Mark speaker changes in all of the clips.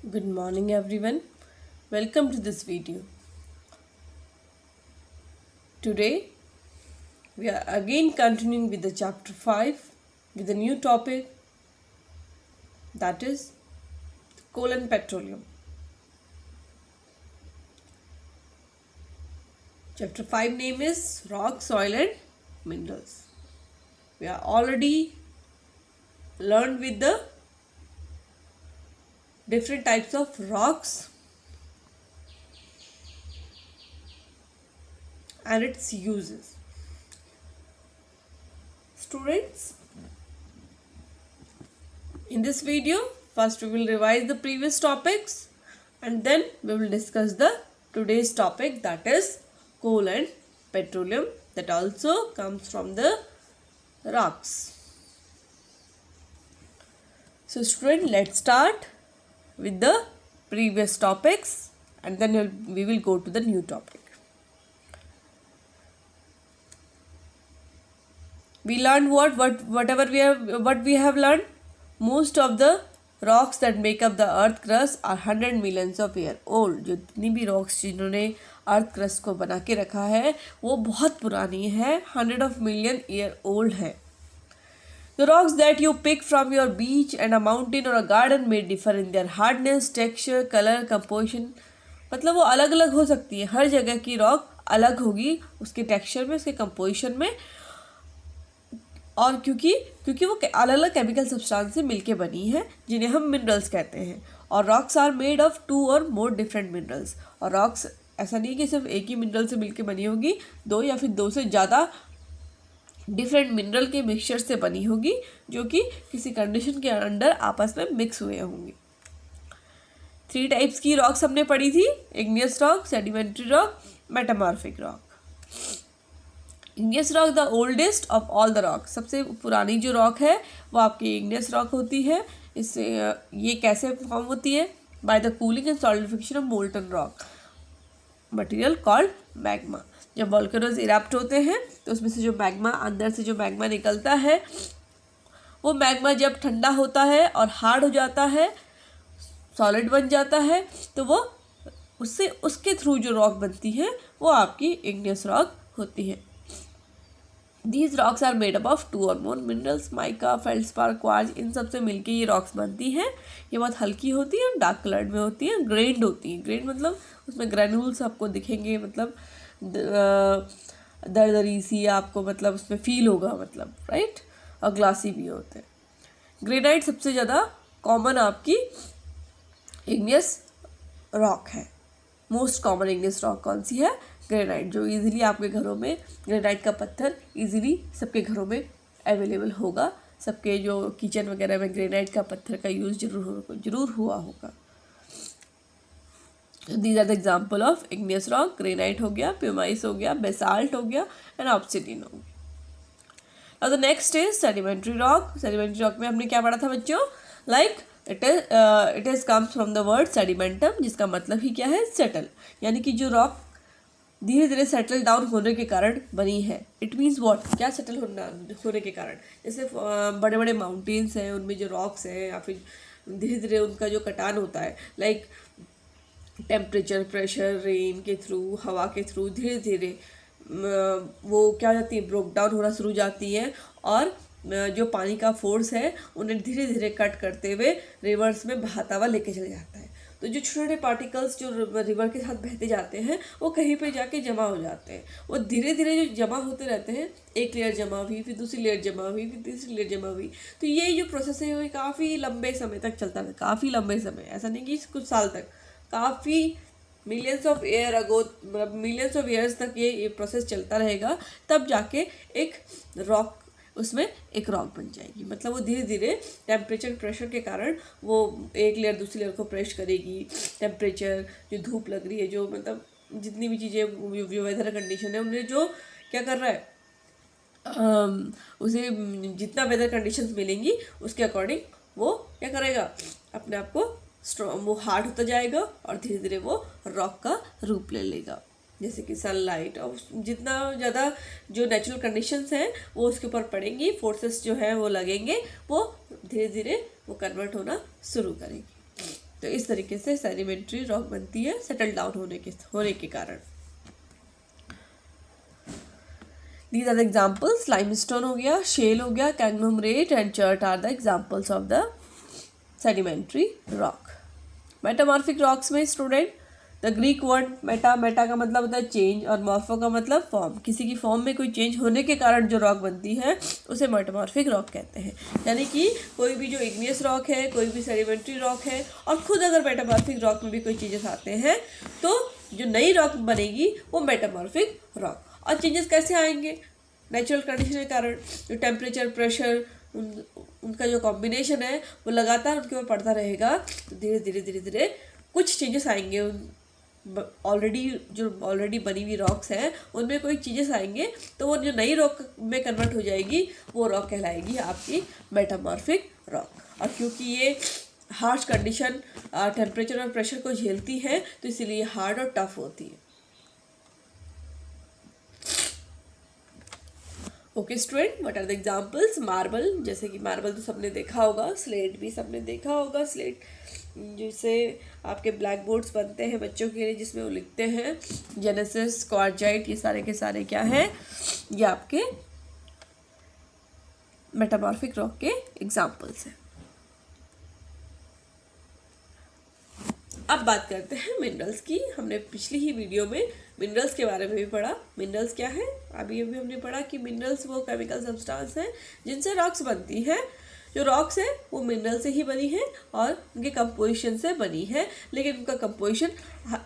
Speaker 1: Good morning everyone. Welcome to this video. Today we are again continuing with the chapter 5 with a new topic, that is coal and petroleum. Chapter 5 name is rock, soil and minerals. We are already learned with the different types of rocks and its uses. Students, in this video, first we will revise the previous topics and then we will discuss the today's topic, that is coal and petroleum, that also comes from the rocks. So student, let's start with the previous topics and then we will go to the new topic. We learned what we have learned. Most of the rocks that make up the earth crust are 100 millions of year old. जितनी भी rocks जिन्होंने earth crust को बना के रखा है वो बहुत पुरानी है, 100 million year old है. The rocks that you pick from your beach and a mountain or a garden may differ in their hardness, texture, color, composition. मतलब वो अलग अलग हो सकती है, हर जगह की रॉक अलग होगी उसके टेक्सचर में, उसके कंपोजिशन में, और क्योंकि वो अलग अलग केमिकल सब्सटेंस से मिलके बनी है जिन्हें हम मिनरल्स कहते हैं. और रॉक्स आर मेड ऑफ 2 और मोर डिफरेंट मिनरल्स. और रॉक्स ऐसा नहीं कि सिर्फ एक ही मिनरल से मिलके बनी होगी, 2 या फिर 2 से ज़्यादा डिफरेंट मिनरल के मिक्सचर से बनी होगी जो कि किसी कंडीशन के अंडर आपस में मिक्स हुए होंगे. 3 टाइप्स की रॉक्स हमने पढ़ी थी: igneous rock, sedimentary rock, metamorphic rock. Igneous rock the oldest of all the rock. सबसे पुरानी जो रॉक है वो आपकी इग्नियस रॉक होती है. इससे ये कैसे फॉर्म होती है? By the cooling and solidification of molten rock material called magma. जब वोल्केनोज इरप्ट होते हैं तो उसमें से जो मैग्मा, अंदर से जो मैग्मा निकलता है, वो मैग्मा जब ठंडा होता है और हार्ड हो जाता है, सॉलिड बन जाता है, तो वो उसके थ्रू जो रॉक बनती है वो आपकी इग्नियस रॉक होती है. These rocks are made up of 2 or more minerals, mica, feldspar, quartz. इन सब से मिलके ये रॉक्स बनती हैं. ये बहुत हल्की होती है, डार्क कलर्ड में होती है, ग्रेन्ड होती है. ग्रेन्ड मतलब उसमें ग्रेन्यूल्स आपको दिखेंगे, मतलब दरदरी सी आपको मतलब उसमें फील होगा, मतलब राइट. और ग्लासी भी होते हैं. ग्रेनाइट सबसे ज़्यादा कॉमन आपकी इग्नियस रॉक है. मोस्ट कॉमन इग्नियस रॉक कौन सी है? ग्रेनाइट, जो इजीली आपके घरों में, ग्रेनाइट का पत्थर इजीली सबके घरों में अवेलेबल होगा. सबके जो किचन वगैरह में ग्रेनाइट का पत्थर का यूज़ जरूर हुआ होगा. These are the example of igneous rock. Granite हो गया, प्यूमाइस हो गया, बेसाल्ट हो गया एंड ऑब्सिडियन हो गया. और the next is sedimentary rock. Sedimentary rock में हमने क्या पढ़ा था बच्चों? Like it is comes from the word sedimentum, जिसका मतलब ही क्या है? सेटल. यानी कि जो रॉक धीरे धीरे सेटल डाउन होने के कारण बनी है. It means what? क्या सेटल होने के कारण? जैसे बड़े बड़े माउंटेन्स हैं, उनमें जो रॉक्स हैं या फिर धीरे धीरे उनका जो कटान होता है, लाइक टेम्परेचर, प्रेशर, रेन के थ्रू, हवा के थ्रू धीरे धीरे वो क्या हो जाती है? ब्रोक डाउन होना शुरू जाती है. और जो पानी का फोर्स है उन्हें धीरे धीरे कट करते हुए रिवर्स में बहाता हुआ लेके चले जाता है. तो जो छोटे छोटे पार्टिकल्स जो रिवर के साथ बहते जाते हैं वो कहीं पे जाके जमा हो जाते हैं. वो धीरे धीरे जो जमा होते रहते हैं, एक लेयर जमा हुई, फिर दूसरी लेयर जमा हुई, फिर तीसरी लेयर जमा हुई. तो ये जो प्रोसेस है वो काफ़ी लंबे समय तक चलता है. काफ़ी लंबे समय, ऐसा नहीं कि कुछ साल तक, काफ़ी मिलियंस ऑफ ईयर अगो, मतलब मिलियंस ऑफ ईयर्स तक ये प्रोसेस चलता रहेगा. तब जाके एक रॉक, उसमें एक रॉक बन जाएगी. मतलब वो धीरे धीरे टेम्परेचर, प्रेशर के कारण वो एक लेयर दूसरी लेयर को प्रेस करेगी. टेम्परेचर, जो धूप लग रही है, जो मतलब जितनी भी चीज़ें, जो वेदर कंडीशन है, उन्हें जो क्या कर रहा है, उसे जितना वेदर कंडीशंस मिलेंगी उसके अकॉर्डिंग वो क्या करेगा, अपने आप को वो हार्ड होता जाएगा और धीरे धीरे वो रॉक का रूप ले लेगा. जैसे कि सनलाइट और जितना ज़्यादा जो नेचुरल कंडीशंस हैं वो उसके ऊपर पड़ेंगी, फोर्सेस जो है वो लगेंगे, वो धीरे धीरे वो कन्वर्ट होना शुरू करेगी. तो इस तरीके से सेडिमेंट्री रॉक बनती है सेटल डाउन होने के कारण। These are the examples, limestone हो गया, shale हो गया, conglomerate and chert are the examples of the sedimentary rock. Metamorphic rocks में student the Greek word Meta का मतलब होता है चेंज और मॉर्फो का मतलब फॉर्म। किसी की फॉर्म में कोई चेंज होने के कारण जो रॉक बनती है उसे मेटामॉर्फिक रॉक कहते हैं। यानी कि कोई भी जो इग्नियस रॉक है, कोई भी सेडिमेंट्री रॉक है, और खुद अगर मेटामॉर्फिक रॉक में भी कोई चेंजेस आते हैं तो जो नई रॉक बनेगी वो मेटामॉर्फिक रॉक। और चेंजेस कैसे आएंगे? नेचुरल कंडीशन के कारण, जो टेम्परेचर, प्रेशर, उनका जो कॉम्बिनेशन है वो लगातार उनके ऊपर पड़ता रहेगा, तो धीरे धीरे धीरे धीरे कुछ चेंजेस आएंगे। ऑलरेडी बनी हुई रॉक्स हैं उनमें कोई चेंजेस आएंगे तो वो जो नई रॉक में कन्वर्ट हो जाएगी वो रॉक कहलाएगी आपकी मेटामॉर्फिक रॉक। और क्योंकि ये हार्श कंडीशन, टेम्परेचर और प्रेशर को झेलती है तो इसीलिए हार्ड और टफ होती है। Okay student, what are the examples? Marble, जैसे कि मार्बल तो सबने देखा होगा, स्लेट भी सबने देखा होगा। स्लेट जिससे आपके ब्लैक बोर्ड्स बनते हैं बच्चों के लिए, जिसमें वो लिखते हैं जेनेसिस, क्वार्जाइट, ये सारे के सारे क्या हैं? ये आपके मेटामॉर्फिक रॉक के एग्जांपल्स हैं। अब बात करते हैं मिनरल्स की। हमने पिछली ही वीडियो में मिनरल्स के बारे में भी पढ़ा। मिनरल्स क्या है? अभी हमने पढ़ा कि मिनरल्स वो केमिकल सब्सटेंस हैं जिनसे रॉक्स बनती हैं। जो रॉक्स है वो मिनरल से ही बनी है और उनके कंपोजिशन से बनी है, लेकिन उनका कंपोजिशन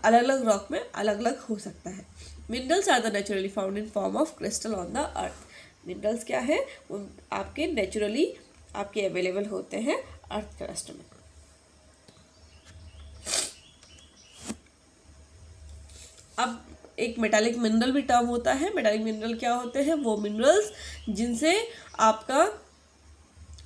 Speaker 1: अलग अलग रॉक में अलग अलग हो सकता है। Minerals are the naturally found in form of crystal on the earth. Minerals क्या है? वो आपके नेचुरली आपके अवेलेबल होते हैं अर्थ क्रस्ट में। अब एक मेटालिक मिनरल भी टर्म होता है। मेटालिक मिनरल क्या होते हैं? वो मिनरल्स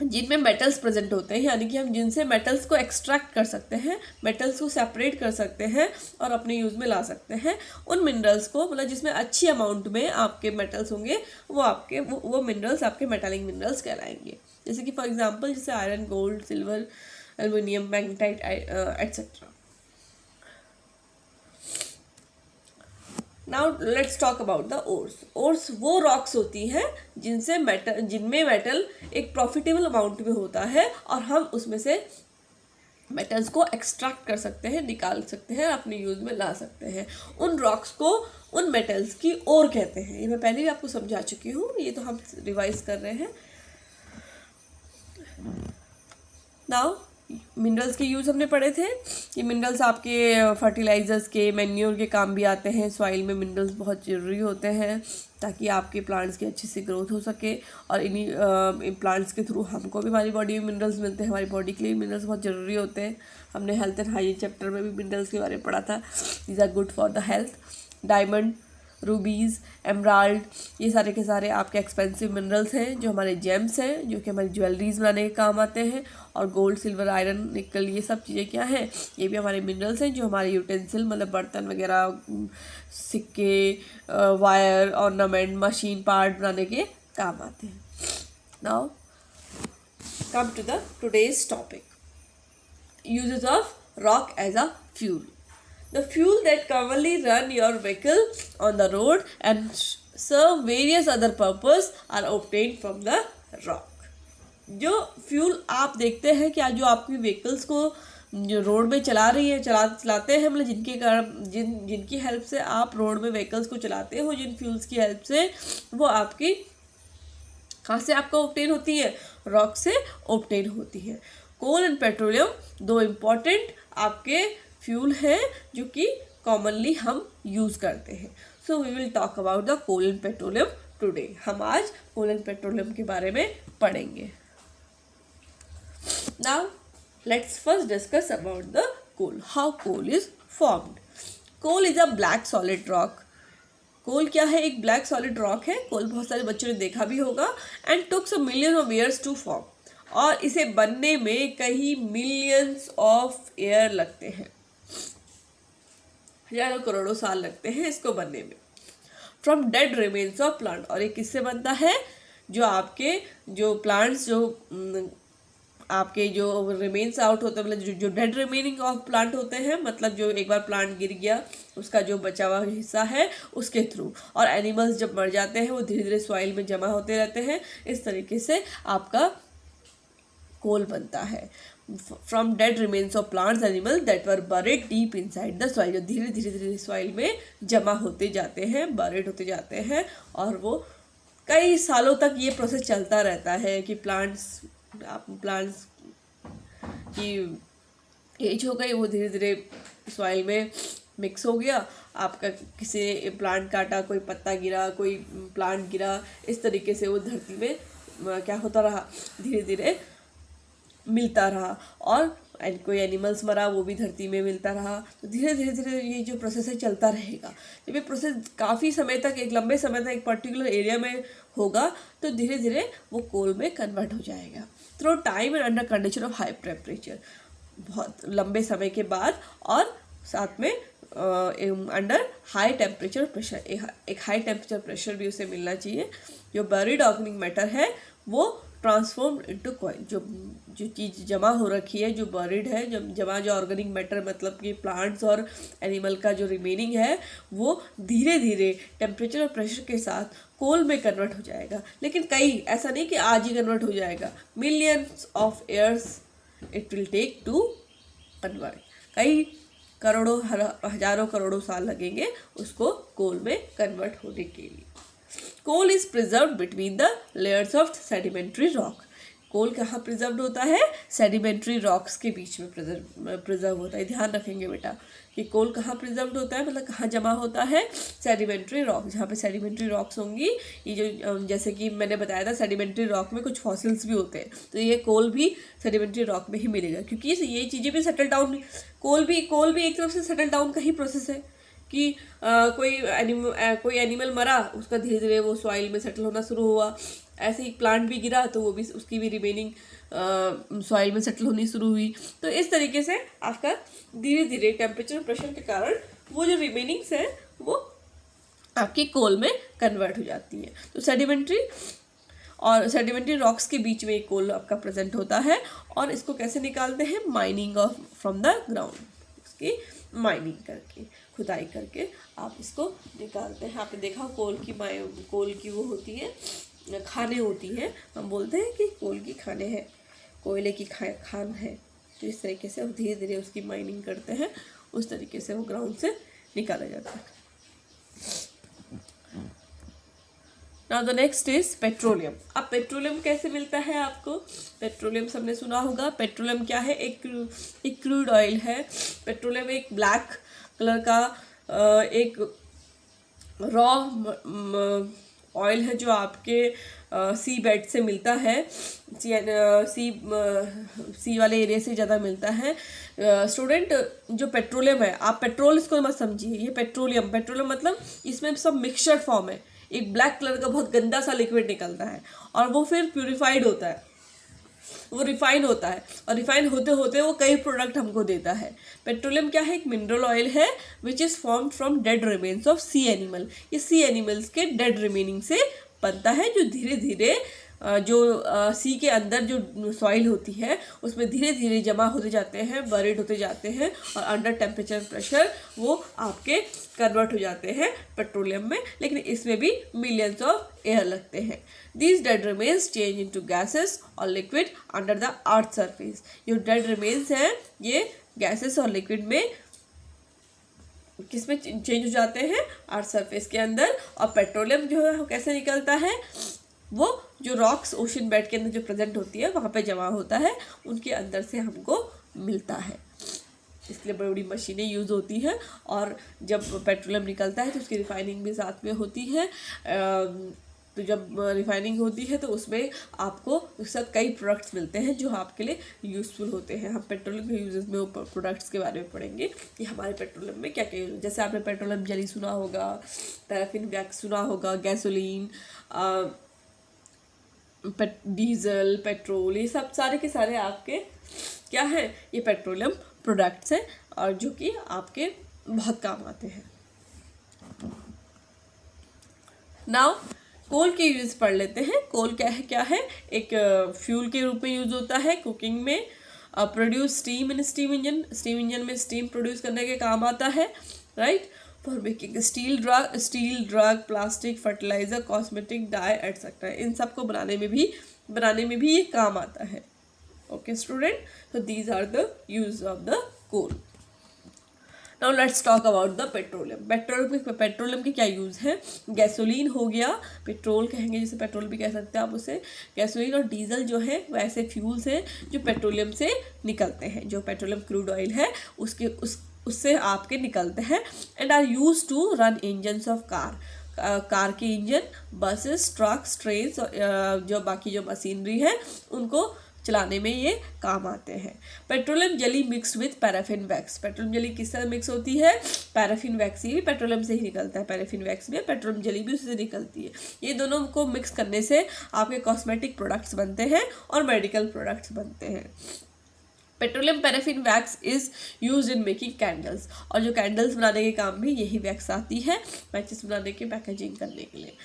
Speaker 1: जिनमें मेटल्स प्रेजेंट होते हैं, यानी कि हम जिनसे मेटल्स को एक्सट्रैक्ट कर सकते हैं, मेटल्स को सेपरेट कर सकते हैं और अपने यूज़ में ला सकते हैं। उन मिनरल्स को, मतलब जिसमें अच्छी अमाउंट में आपके मेटल्स होंगे, वो मिनरल्स आपके मेटालिक मिनरल्स कहलाएंगे। जैसे कि फॉर एग्जांपल जैसे iron, gold, silver, aluminium, magnetite etcetera. Now let's talk about the ores. Ores वो रॉक्स होती हैं जिनमें मेटल एक प्रॉफिटेबल अमाउंट में होता है और हम उसमें से मेटल्स को एक्सट्रैक्ट कर सकते हैं, निकाल सकते हैं, अपने यूज़ में ला सकते हैं। उन रॉक्स को, उन मेटल्स की ओर कहते हैं। ये मैं पहले भी आपको समझा चुकी हूँ, ये तो हम रिवाइज कर रहे हैं। नाउ मिनरल्स के यूज़ हमने पढ़े थे। ये मिनरल्स आपके फर्टिलाइजर्स के, मैन्योर के काम भी आते हैं। सॉइल में मिनरल्स बहुत ज़रूरी होते हैं ताकि आपके प्लांट्स की अच्छी सी ग्रोथ हो सके, और इन्हीं प्लांट्स के थ्रू हमको भी हमारी बॉडी में मिनरल्स मिलते हैं। हमारी बॉडी के लिए मिनरल्स बहुत ज़रूरी होते हैं। हमने हेल्थ एंड हाइजीन चैप्टर में भी मिनरल्स के बारे में पढ़ा था। These are good for the health. Diamond, rubies, emerald, ये सारे के सारे आपके एक्सपेंसिव मिनरल्स हैं जो हमारे जेम्स हैं, जो कि हमारी ज्वेलरीज बनाने के काम आते हैं। और गोल्ड, सिल्वर, आयरन, निकल, ये सब चीज़ें क्या हैं? ये भी हमारे मिनरल्स हैं जो हमारे यूटेंसिल, मतलब बर्तन वगैरह, सिक्के, वायर, ऑर्नामेंट, मशीन पार्ट बनाने के काम आते हैं। Now come to the today's topic, uses of rock as a fuel. The fuel that commonly run your vehicle on the road and serve various other purpose are obtained from the rock. जो fuel आप देखते हैं कि आज जो आपकी vehicles को जो रोड में चला रही है, चलाते हैं, मतलब जिनके कारण जिनकी हेल्प से आप रोड में व्हीकल्स को चलाते हो, जिन फ्यूल्स की हेल्प से, वो आपकी कहाँ से आपको ऑब्टेन होती है? रॉक से ऑब्टेन होती है। कोल एंड पेट्रोलियम दो इम्पॉर्टेंट आपके फ्यूल है जो कि कॉमनली हम यूज़ करते हैं। So we will talk about the coal and petroleum today. हम आज कोल एंड पेट्रोलियम के बारे में पढ़ेंगे। Now let's first discuss about the coal, how coal is formed. Coal is a black solid rock. Coal क्या है? एक black solid rock है। कोल बहुत सारे बच्चों ने देखा भी होगा। And took a million of years to form, और इसे बनने में कई मिलियंस ऑफ ईयर लगते हैं, हजारों करोड़ों साल लगते हैं इसको बनने में। From dead remains of plant, और ये किससे बनता है? जो आपके जो प्लांट्स जो आपके जो रिमेन्स आउट होते हैं, मतलब जो डेड रिमेनिंग ऑफ प्लांट होते हैं, मतलब जो एक बार प्लांट गिर गया उसका जो बचा हुआ हिस्सा है उसके थ्रू, और एनिमल्स जब मर जाते हैं वो धीरे धीरे सॉइल में जमा होते रहते हैं। इस तरीके से आपका कोल बनता है। From dead remains of plants animal that were buried deep inside the soil, जो धीरे धीरे धीरे सॉइल में जमा होते जाते हैं, बरीड होते जाते हैं, और वो कई सालों तक ये प्रोसेस चलता रहता है कि प्लांट्स की एज हो गई, वो धीरे धीरे सॉइल में मिक्स हो गया, आपका किसी ने प्लांट काटा, कोई पत्ता गिरा, कोई प्लांट गिरा, इस तरीके से वो धरती में क्या होता रहा, धीरे धीरे मिलता रहा, और कोई एनिमल्स मरा वो भी धरती में मिलता रहा। तो धीरे धीरे धीरे ये जो प्रोसेस है चलता रहेगा। जब ये प्रोसेस काफ़ी समय तक, एक लंबे समय तक एक पर्टिकुलर एरिया में होगा तो धीरे धीरे वो कोल में कन्वर्ट हो जाएगा through time and under condition of high temperature, बहुत लंबे समय के बाद, और साथ में अंडर हाई टेम्परेचर प्रेशर, एक हाई टेम्परेचर प्रेशर भी उसे मिलना चाहिए। जो बरीड ऑर्गेनिक मैटर है वो ट्रांसफॉर्म इनटू कॉइल, जो चीज़ जमा हो रखी है, जो बरीड है, जो ऑर्गेनिक मैटर, मतलब कि प्लांट्स और एनिमल का जो रिमेनिंग है, वो धीरे धीरे टेम्परेचर और प्रेशर के साथ कोल में कन्वर्ट हो जाएगा। लेकिन ऐसा नहीं कि आज ही कन्वर्ट हो जाएगा, millions of years it will take to convert, कई करोड़ों हजारों करोड़ों साल लगेंगे उसको कोल में कन्वर्ट होने के लिए। Coal is preserved between the layers of sedimentary rock. Coal कहाँ प्रिजर्व्ड होता है? सेडिमेंट्री रॉक्स के बीच में प्रिजर्व होता है। ध्यान रखेंगे बेटा कि कोल कहाँ प्रिजर्व्ड होता है, मतलब कहाँ जमा होता है? सेडिमेंट्री रॉक, जहाँ पे सेडिमेंट्री रॉक्स होंगी। ये जो जैसे कि मैंने बताया था, सेडिमेंट्री रॉक में कुछ फॉसिल्स भी होते हैं, तो ये कोल भी सेडिमेंट्री रॉक में ही मिलेगा, क्योंकि ये चीज़ें भी सेटल डाउन, कोल भी एक तरफ से सेटल डाउन का ही प्रोसेस है कि कोई एनिमल मरा, उसका धीरे धीरे वो सॉइल में सेटल होना शुरू हुआ। ऐसे ही प्लांट भी गिरा तो वो भी, उसकी भी रिमेनिंग सॉइल में सेटल होनी शुरू हुई। तो इस तरीके से आपका धीरे धीरे टेम्परेचर प्रेशर के कारण वो जो रिमेनिंग्स है वो आपकी कोल में कन्वर्ट हो जाती है। तो सेडिमेंट्री रॉक्स के बीच में एक कोल आपका प्रेजेंट होता है, और इसको कैसे निकालते हैं? माइनिंग फ्रॉम द ग्राउंड, इसकी माइनिंग करके, खुदाई करके आप इसको निकालते हैं। आपने देखा कोल की वो होती है, खाने होती हैं, हम बोलते हैं कि कोल की खाने हैं, कोयले की खान है। तो इस तरीके से धीरे धीरे उसकी माइनिंग करते हैं, उस तरीके से वो ग्राउंड से निकाला जाता है। Now the next is petroleum. अब पेट्रोलियम कैसे मिलता है आपको? पेट्रोलियम सबने सुना होगा। पेट्रोलियम क्या है? एक क्रूड ऑयल है। पेट्रोलियम एक ब्लैक कलर का एक रॉ ऑयल है जो आपके सी बेड से मिलता है, सी वाले एरिया से ज़्यादा मिलता है। स्टूडेंट, जो पेट्रोलियम है, आप पेट्रोल इसको मत समझिए, ये पेट्रोलियम मतलब इसमें सब मिक्सचर फॉर्म है। एक ब्लैक कलर का बहुत गंदा सा लिक्विड निकलता है, और वो फिर प्यूरिफाइड होता है, वो रिफाइन होता है, और रिफाइन होते होते वो कई प्रोडक्ट हमको देता है। पेट्रोलियम क्या है? एक मिनरल ऑयल है which is formed from dead remains of sea animal. ये सी एनिमल्स के डेड रिमेनिंग से बनता है, जो धीरे धीरे जो सी के अंदर जो सॉइल होती है उसमें धीरे धीरे जमा होते जाते हैं, बरीड होते जाते हैं, और अंडर टेम्परेचर प्रेशर वो आपके कन्वर्ट हो जाते हैं पेट्रोलियम में। लेकिन इसमें भी मिलियंस ऑफ एयर लगते हैं। These dead remains change into gases और liquid under the earth surface. जो डेड रिमेन्स हैं ये गैसेस और लिक्विड में किस में चेंज हो जाते हैं? अर्थ सरफेस के अंदर। और पेट्रोलियम जो है वो कैसे निकलता है? वो जो रॉक्स ओशन बेड के अंदर जो प्रेजेंट होती है वहाँ पे जमा होता है, उनके अंदर से हमको मिलता है। इसलिए बड़ी बड़ी मशीनें यूज़ होती हैं, और जब पेट्रोलियम निकलता है तो उसकी रिफाइनिंग भी साथ में होती है। तो जब रिफाइनिंग होती है तो उसमें आपको उसके साथ कई प्रोडक्ट्स मिलते हैं जो आपके लिए यूज़फुल होते हैं। हम पेट्रोलियम के यूजेस में प्रोडक्ट्स के बारे में पढ़ेंगे कि हमारे पेट्रोलियम में क्या क्या यूज। जैसे आपने पेट्रोलियम जेली सुना होगा, पैराफिन वैक्स सुना होगा, गैसोलीन, डीजल, पेट्रोल, ये सब सारे के सारे आपके क्या है? ये पेट्रोलियम प्रोडक्ट्स हैं, और जो कि आपके बहुत काम आते हैं। नाउ कोल के यूज पढ़ लेते हैं। कोल क्या है, एक फ्यूल के रूप में यूज होता है कुकिंग में। प्रोड्यूस स्टीम इन स्टीम इंजन में स्टीम प्रोड्यूस करने के काम आता है, right. For making steel drug, plastic, fertilizer, cosmetic, dye etcetera, इन सब को बनाने में भी ये काम आता है। Okay student, so these are the use of the coal. Now let's talk about the petroleum. Petroleum के क्या यूज़ है? गैसोलीन हो गया, पेट्रोल कहेंगे, जैसे पेट्रोल भी कह सकते हैं आप उसे। गैसोलीन और डीजल जो है वैसे फ्यूल्स हैं जो पेट्रोलियम से निकलते हैं, जो पेट्रोलियम क्रूड ऑयल है उससे आपके निकलते हैं, and are use to run engines of car के इंजन, बसेस, ट्रक्स, ट्रेन्स, जो बाकी जो मशीनरी है उनको चलाने में ये काम आते हैं। Petroleum jelly mix with paraffin wax, petroleum jelly किस तरह मिक्स होती है? पैराफिन वैक्स, ये भी पेट्रोलियम से ही निकलता है, पैराफिन वैक्स भी, पेट्रोलियम जेली भी उससे निकलती है। ये दोनों को मिक्स करने से आपके कॉस्मेटिक प्रोडक्ट्स बनते हैं और मेडिकल प्रोडक्ट्स बनते हैं। Petroleum paraffin wax is use in making candles, और जो कैंडल्स बनाने के काम में यही वैक्स आती है, मैचेस बनाने के, पैकेजिंग करने के लिए।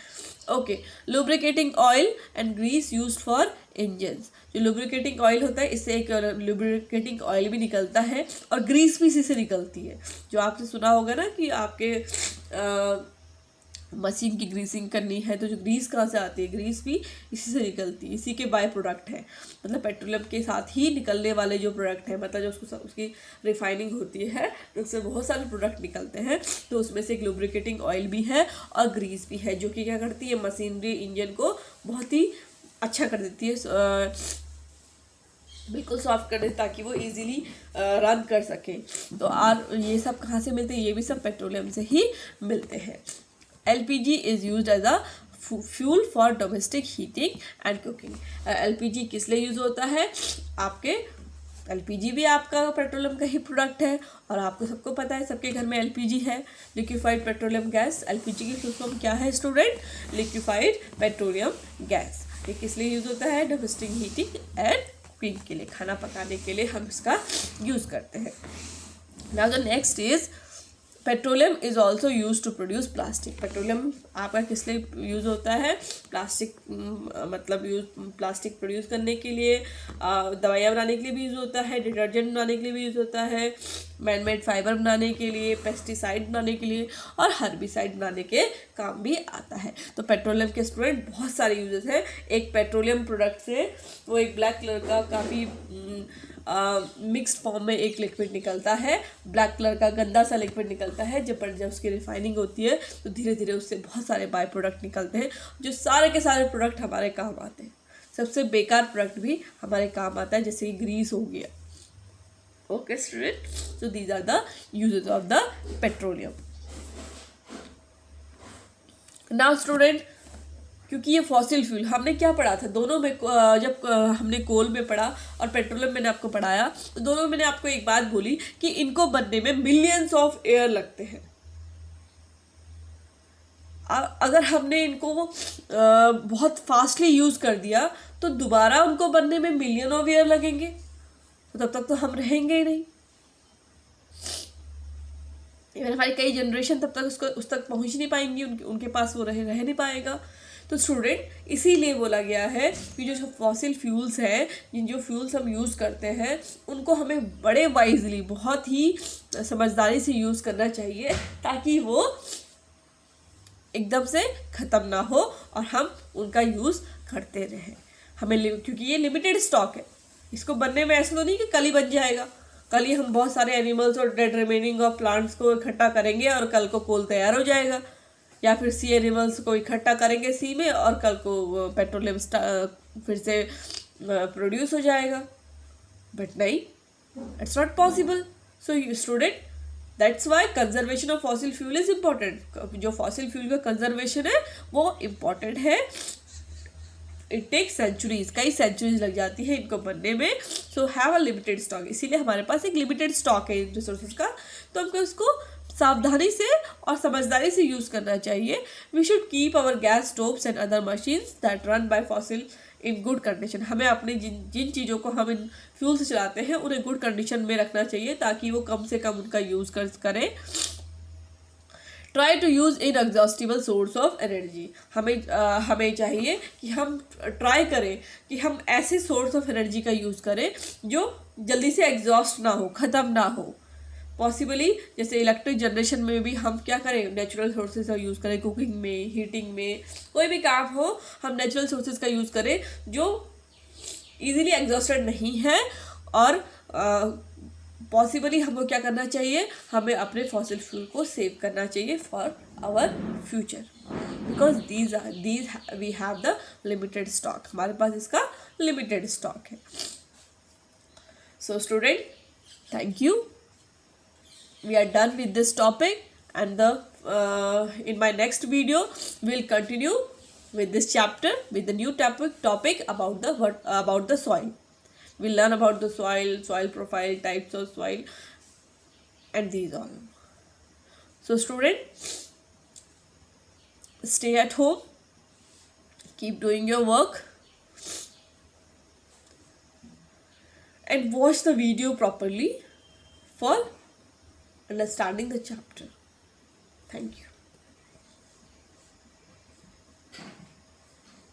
Speaker 1: Okay, lubricating oil and grease used for engines, जो लुब्रिकेटिंग ऑयल होता है इससे एक लुब्रिकेटिंग ऑयल भी निकलता है और ग्रीस भी इसी से निकलती है। जो आपने सुना होगा ना कि आपके मशीन की ग्रीसिंग करनी है तो जो ग्रीस कहाँ से आती है? ग्रीस भी इसी से निकलती है, इसी के बाय प्रोडक्ट है। मतलब पेट्रोलियम के साथ ही निकलने वाले जो प्रोडक्ट हैं, मतलब जो उसकी रिफाइनिंग होती है तो उससे बहुत सारे प्रोडक्ट निकलते हैं, तो उसमें से एक लुब्रिकेटिंग ऑयल भी है और ग्रीस भी है, जो कि क्या करती है? मशीनरी, इंजन को बहुत ही अच्छा कर देती है, बिल्कुल सॉफ्ट कर देती है, ताकि वो इजीली रन कर सकें। तो ये सब कहाँ से मिलते हैं? ये भी सब पेट्रोलियम से ही मिलते हैं। LPG is used as a fuel for domestic heating and cooking. LPG किस लिए यूज़ होता है? आपके LPG भी आपका पेट्रोलियम का ही प्रोडक्ट है, और आपको सबको पता है, सबके घर में LPG है, लिक्विफाइड पेट्रोलियम गैस। LPG की फुल फॉर्म क्या है स्टूडेंट? Liquefied petroleum gas. ये किस लिए यूज़ होता है? डोमेस्टिक हीटिंग एंड कुकिंग के लिए, खाना पकाने के लिए हम इसका यूज़ करते हैं। Now the next is petroleum is also use to produce plastic. Petroleum आपका किस लिए यूज़ होता है? प्लास्टिक, मतलब प्लास्टिक प्रोड्यूस करने के लिए, दवाइयाँ बनाने के लिए भी यूज़ होता है, डिटर्जेंट बनाने के लिए भी यूज़ होता है, मैनमेड फाइबर बनाने के लिए, पेस्टिसाइड बनाने के लिए, और हर्बिसाइड बनाने के काम भी आता है। तो पेट्रोलियम के स्टूडेंट बहुत सारे यूजेस हैं। एक पेट्रोलियम प्रोडक्ट से वो एक ब्लैक कलर का काफ़ी मिक्स्ड फॉर्म में एक लिक्विड निकलता है, ब्लैक कलर का गंदा सा लिक्विड निकलता है। जब उसकी रिफाइनिंग होती है तो धीरे धीरे उससे बहुत सारे बाय प्रोडक्ट निकलते हैं, जो सारे के सारे प्रोडक्ट हमारे काम आते हैं। सबसे बेकार प्रोडक्ट भी हमारे काम आता है, जैसे कि ग्रीस हो गया। Okay student, so these are the uses of the petroleum. Now student, क्योंकि ये फॉसिल फ्यूल, हमने क्या पढ़ा था दोनों में, जब हमने कोल में पढ़ा और पेट्रोलियम मैंने आपको पढ़ाया, तो दोनों में मैंने आपको एक बात बोली कि इनको बनने में मिलियंस ऑफ ईयर लगते हैं। अगर हमने इनको बहुत फास्टली यूज़ कर दिया तो दोबारा उनको बनने में मिलियन ऑफ ईयर लगेंगे, तो तब तक तो हम रहेंगे ही नहीं। इवन हमारी कई जनरेशन तब तक उस तक पहुंच नहीं पाएंगी, उनके पास वो रह नहीं पाएगा। तो स्टूडेंट, इसीलिए बोला गया है कि जो फॉसिल फ्यूल्स हैं, जो फ्यूल्स हम यूज़ करते हैं, उनको हमें बड़े वाइजली, बहुत ही समझदारी से यूज़ करना चाहिए, ताकि वो एकदम से ख़त्म ना हो और हम उनका यूज़ करते रहें। क्योंकि ये लिमिटेड स्टॉक है, इसको बनने में ऐसा तो नहीं कि कल ही बन जाएगा। कल ही हम बहुत सारे एनिमल्स और डेड रिमेनिंग ऑफ प्लांट्स को इकट्ठा करेंगे और कल को कोल तैयार हो जाएगा, या फिर सी एनिमल्स को इकट्ठा करेंगे सी में और कल को पेट्रोलियम फिर से प्रोड्यूस हो जाएगा। बट नहीं, it's not possible. So student, that's why conservation of fossil fuel is important. जो फॉसिल फ्यूल का कंजर्वेशन है वो इम्पॉर्टेंट है। इट टेक्स सेंचुरीज, कई सेंचुरीज लग जाती है इनको बनने में। So have a limited stock, इसीलिए हमारे पास एक लिमिटेड स्टॉक है इन रिसोर्सेज का, तो हमको इसको सावधानी से और समझदारी से यूज़ करना चाहिए। We should keep our gas stoves and other machines that run by fossil in good condition. हमें अपनी जिन चीज़ों को हम इन फ्यूल से चलाते हैं उन्हें गुड कंडीशन में रखना चाहिए, ताकि वो कम से कम उनका यूज़ करें। Try to use inexhaustible source of energy. हमें चाहिए कि हम ट्राई करें कि हम ऐसे सोर्स ऑफ एनर्जी का यूज़ करें जो जल्दी से एग्जॉस्ट ना हो, ख़त्म ना हो। पॉसिबली जैसे इलेक्ट्रिक जनरेशन में भी हम क्या करें, नेचुरल सोर्सेज का यूज़ करें, कुकिंग में, हीटिंग में, कोई भी काम हो हम नेचुरल सोर्सेज का यूज़ करें जो ईजिली एग्जॉस्टेड नहीं है। और पॉसिबली हमको क्या करना चाहिए, हमें अपने फॉसिल फ्यूल को सेव करना चाहिए for our future, because these we have the limited stock, हमारे पास इसका लिमिटेड स्टॉक है। So student, thank you, we are done with this topic, and in my next video we'll continue with this chapter with the new topic about the soil. We'll learn about the soil profile, types of soil, and these all. So student, stay at home, keep doing your work, and watch the video properly for understanding the chapter. Thank you.